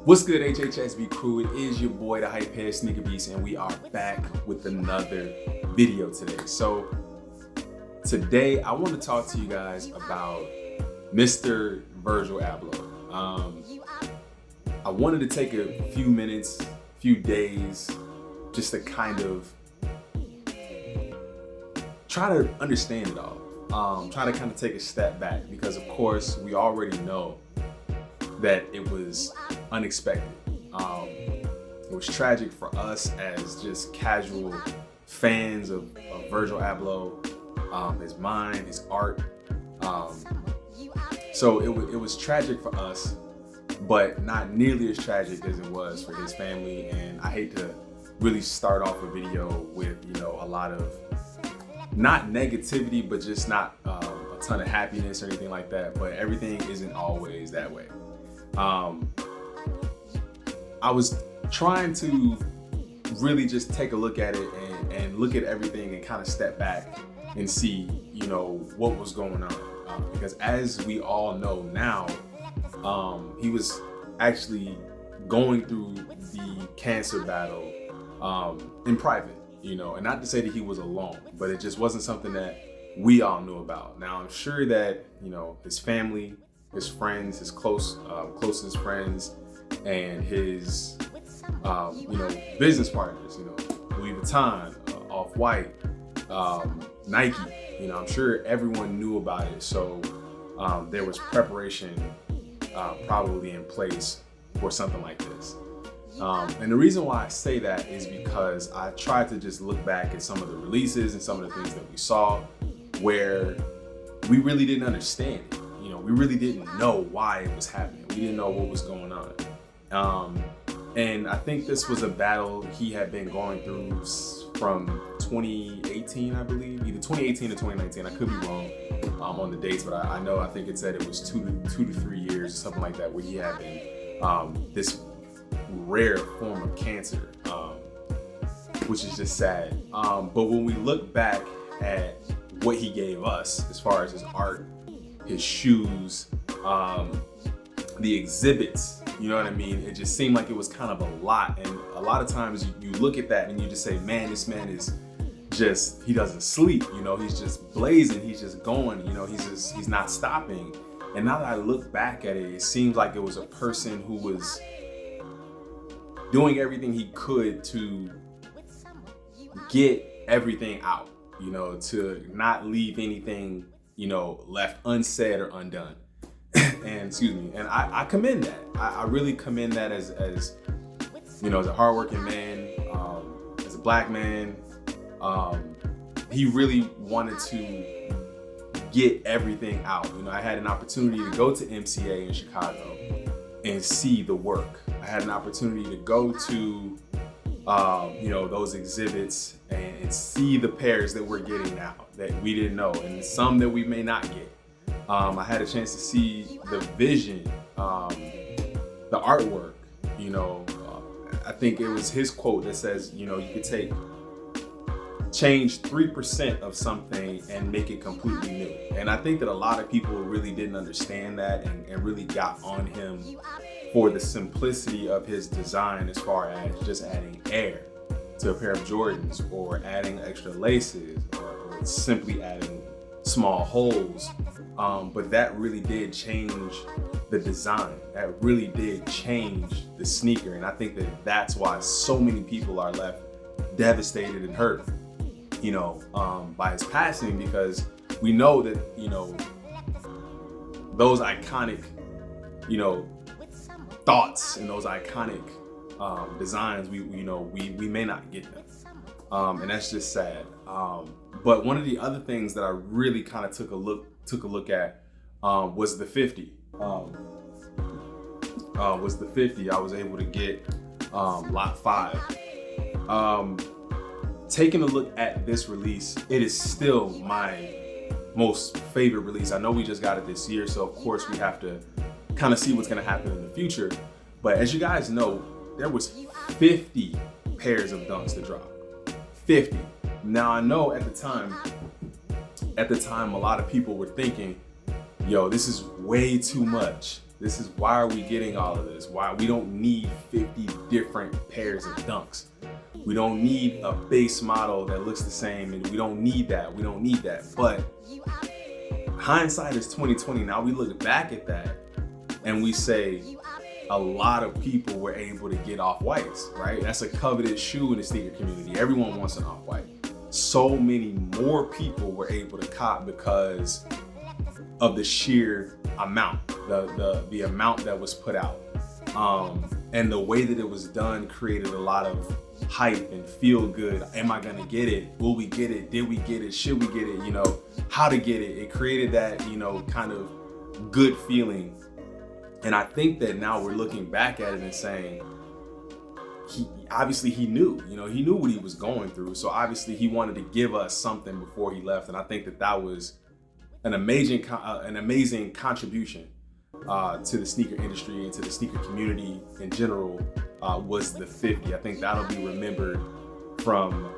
What's good, HHSB crew? It is your boy, the Hype Head Sneaker Beast, and we are back with another video today. So today I want to talk to you guys about Mr. Virgil Abloh. I wanted to take a few minutes, few days, just to kind of try to understand it all. Try to kind of take a step back because, of course, we already know that it was unexpected. It was tragic for us as just casual fans of Virgil Abloh, his mind, his art. So it was tragic for us, but not nearly as tragic as it was for his family. And I hate to really start off a video with, a lot of not negativity, but just not a ton of happiness or anything like that. But everything isn't always that way. I was trying to really just take a look at it and look at everything and kind of step back and see, what was going on. Because as we all know now, he was actually going through the cancer battle in private, and not to say that he was alone, but it just wasn't something that we all knew about. Now, I'm sure that, his family, his friends, his closest friends, and his, business partners, Louis Vuitton, Off-White, Nike, I'm sure everyone knew about it. So there was preparation probably in place for something like this. And the reason why I say that is because I tried to just look back at some of the releases and some of the things that we saw where we really didn't understand it. We really didn't know why it was happening. We didn't know what was going on. And I think this was a battle he had been going through from 2018, I believe, either 2018 or 2019. I could be wrong on the dates, but I think it said it was two to 3 years, something like that, where he had been this rare form of cancer, which is just sad. But when we look back at what he gave us as far as his art, his shoes, the exhibits, you know what I mean? It just seemed like it was kind of a lot. And a lot of times you look at that and you just say, man, this man is just, he doesn't sleep, he's just blazing, he's just going, he's not stopping. And now that I look back at it, it seems like it was a person who was doing everything he could to get everything out, to not leave anything left unsaid or undone. And I commend that. I really commend that as as a hardworking man, as a black man. He really wanted to get everything out. I had an opportunity to go to MCA in Chicago and see the work. I had an opportunity to go to those exhibits and see the pairs that we're getting now that we didn't know, and some that we may not get. I had a chance to see the vision, the artwork. I think it was his quote that says, you could change 3% of something and make it completely new. And I think that a lot of people really didn't understand that and really got on him for the simplicity of his design, as far as just adding air to a pair of Jordans, or adding extra laces, or simply adding small holes. But that really did change the design. That really did change the sneaker. And I think that that's why so many people are left devastated and hurt, by his passing, because we know that, those iconic, thoughts and those iconic designs, we may not get them. And that's just sad. But one of the other things that I really kind of took a look at was the 50. I was able to get lot 5. Taking a look at this release, it is still my most favorite release. I know we just got it this year, so of course we have to kind of see what's going to happen in the future. But as you guys know, there was 50 pairs of dunks to drop. 50. Now I know at the time, a lot of people were thinking, yo, this is way too much. This is why are we getting all of this? Why we don't need 50 different pairs of dunks. We don't need a base model that looks the same, and we don't need that. We don't need that. But hindsight is 2020. Now we look back at that and we say a lot of people were able to get off-whites, right? That's a coveted shoe in the sneaker community. Everyone wants an off-white. So many more people were able to cop because of the sheer amount, the amount that was put out. And the way that it was done created a lot of hype and feel good. Am I gonna get it? Will we get it? Did we get it? Should we get it? You know, how to get it. It created that, you know, kind of good feeling. And I think that now we're looking back at it and saying, he knew, you know, he knew what he was going through. So obviously he wanted to give us something before he left. And I think that was an amazing contribution to the sneaker industry and to the sneaker community in general, was the 50. I think that'll be remembered from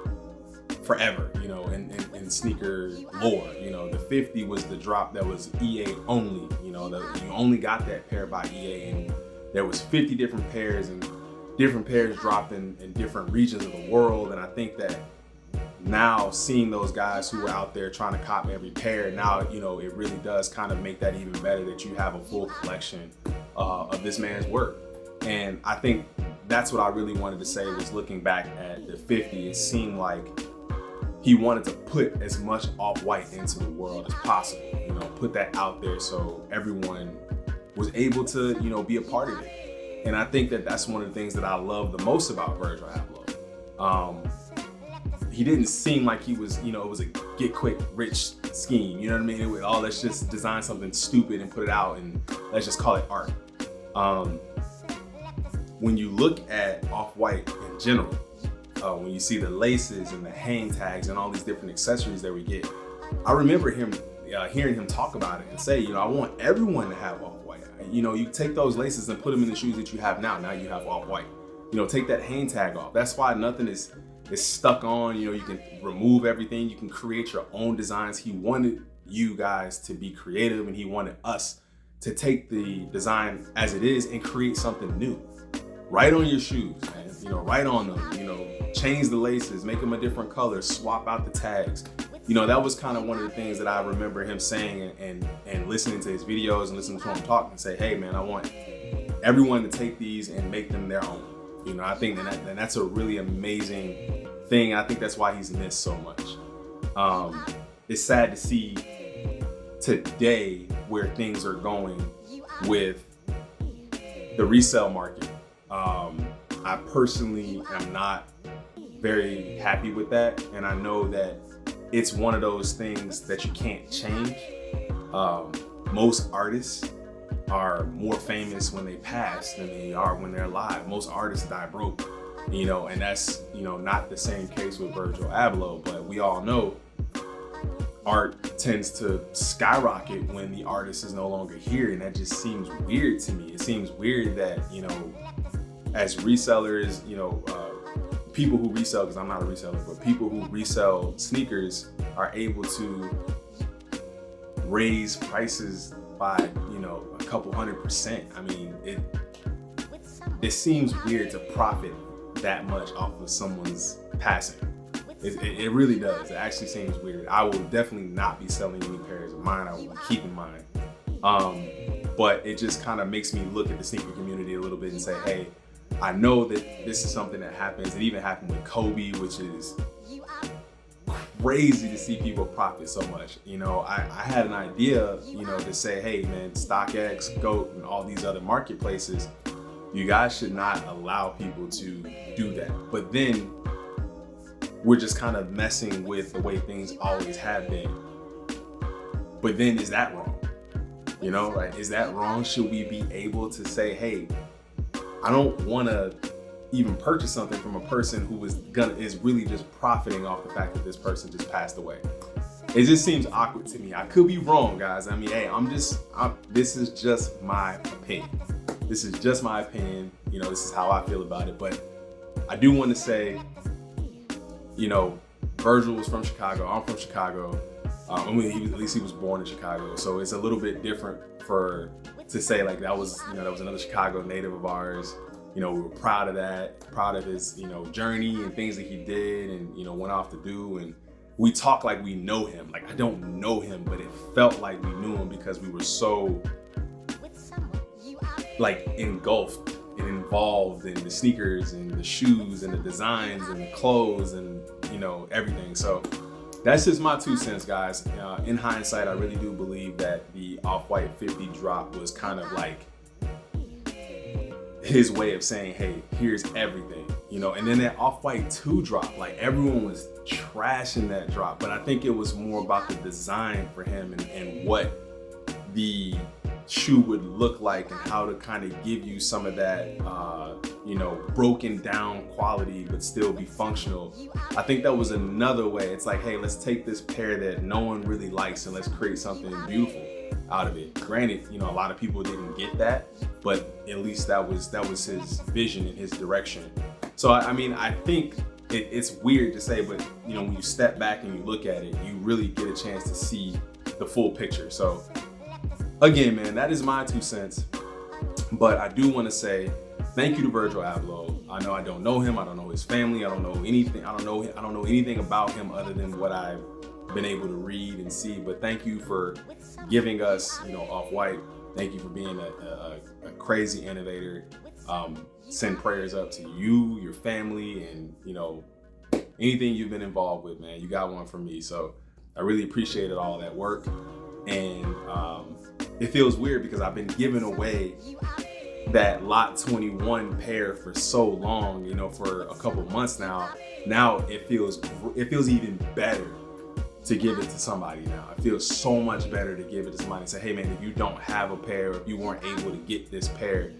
forever, you know, in sneaker lore. You know, the 50 was the drop that was EA only. You know, you only got that pair by EA, and there was 50 different pairs, and different pairs dropped in different regions of the world. And I think that now seeing those guys who were out there trying to cop every pair, now, you know, it really does kind of make that even better that you have a full collection of this man's work. And I think that's what I really wanted to say, was looking back at the 50, it seemed like he wanted to put as much off-white into the world as possible, you know, put that out there so everyone was able to, you know, be a part of it. And I think that that's one of the things that I love the most about Virgil Abloh. He didn't seem like he was, you know, it was a get quick rich scheme. You know what I mean? It was, let's just design something stupid and put it out and let's just call it art. When you look at off-white in general, when you see the laces and the hang tags and all these different accessories that we get, I remember him hearing him talk about it and say, you know, I want everyone to have off-white. You know, you take those laces and put them in the shoes that you have now. Now you have off-white. You know, take that hang tag off. That's why nothing is stuck on. You know, you can remove everything. You can create your own designs. He wanted you guys to be creative, and he wanted us to take the design as it is and create something new. Right on your shoes, man. You know, right on them. You know, change the laces, make them a different color, swap out the tags. You know, that was kind of one of the things that I remember him saying, and listening to his videos and listening to him talk and say, hey man, I want everyone to take these and make them their own. You know, I think that's a really amazing thing. I think that's why he's missed so much. It's sad to see today where things are going with the resale market. I personally am not very happy with that, and I know that it's one of those things that you can't change. Most artists are more famous when they pass than they are when they're alive. Most artists die broke, you know, and that's, you know, not the same case with Virgil Abloh, but we all know art tends to skyrocket when the artist is no longer here, and that just seems weird to me. It seems weird that, you know, as resellers, you know, people who resell, because I'm not a reseller, but people who resell sneakers are able to raise prices by, you know, a couple 100%. I mean, it seems weird to profit that much off of someone's passing. It really does. It actually seems weird. I will definitely not be selling any pairs of mine. I will keep in mind. But it just kind of makes me look at the sneaker community a little bit and say, hey, I know that this is something that happens. It even happened with Kobe, which is crazy to see people profit so much. You know, I had an idea, you know, to say, hey man, StockX, GOAT, and all these other marketplaces, you guys should not allow people to do that. But then we're just kind of messing with the way things always have been. But then is that wrong? You know, like, is that wrong? Should we be able to say, hey, I don't want to even purchase something from a person who is really just profiting off the fact that this person just passed away? It just seems awkward to me. I could be wrong, guys. I mean, hey, this is just my opinion. This is just my opinion. You know, this is how I feel about it. But I do want to say, you know, Virgil was from Chicago. I'm from Chicago. At least he was born in Chicago. So it's a little bit different for to say like that was another Chicago native of ours. We were proud of that, proud of his, journey and things that he did and, went off to do. And we talk like we know him. Like, I don't know him, but it felt like we knew him because we were so like engulfed and involved in the sneakers and the shoes and the designs and the clothes and, everything. So that's just my 2 cents, guys. In hindsight, I really do believe that the Off-White 50 drop was kind of like his way of saying, hey, here's everything, and then that Off-White 2 drop, like everyone was trashing that drop, but I think it was more about the design for him and what the shoe would look like and how to kind of give you some of that, broken down quality, but still be functional. I think that was another way. It's like, hey, let's take this pair that no one really likes and let's create something beautiful out of it. Granted, a lot of people didn't get that, but at least that was his vision and his direction. So I think it's weird to say, but when you step back and you look at it, you really get a chance to see the full picture. So again, man, that is my 2 cents. But I do want to say thank you to Virgil Abloh. I know I don't know him. I don't know his family. I don't know anything. I don't know anything about him other than what I've been able to read and see. But thank you for giving us, Off-White. Thank you for being a crazy innovator. Send prayers up to you, your family, and anything you've been involved with, man. You got one from me. So I really appreciated all that work. And it feels weird because I've been giving away that Lot 21 pair for so long, for a couple months now. Now it feels even better to give it to somebody now. It feels so much better to give it to somebody and say, hey man, if you don't have a pair, or if you weren't able to get this pair,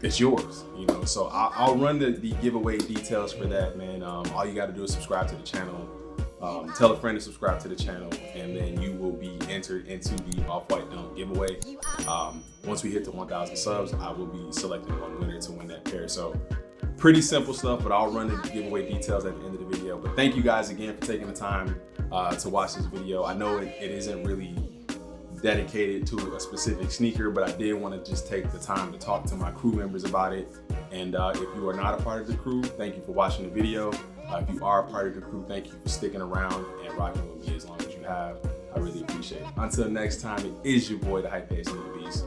it's yours, So I'll run the giveaway details for that, man. All you got to do is subscribe to the channel. Tell a friend to subscribe to the channel, and then you will be entered into the Off-White Dunk giveaway. Once we hit to 1,000 subs, I will be selecting one winner to win that pair. So pretty simple stuff, but I'll run the giveaway details at the end of the video. But thank you guys again for taking the time to watch this video. I know it isn't really dedicated to a specific sneaker, but I did want to just take the time to talk to my crew members about it. And if you are not a part of the crew, thank you for watching the video. If you are a part of the crew, thank you for sticking around and rocking with me as long as you have. I really appreciate it. Until next time, it is your boy, the Hype Head Sneaker Beast.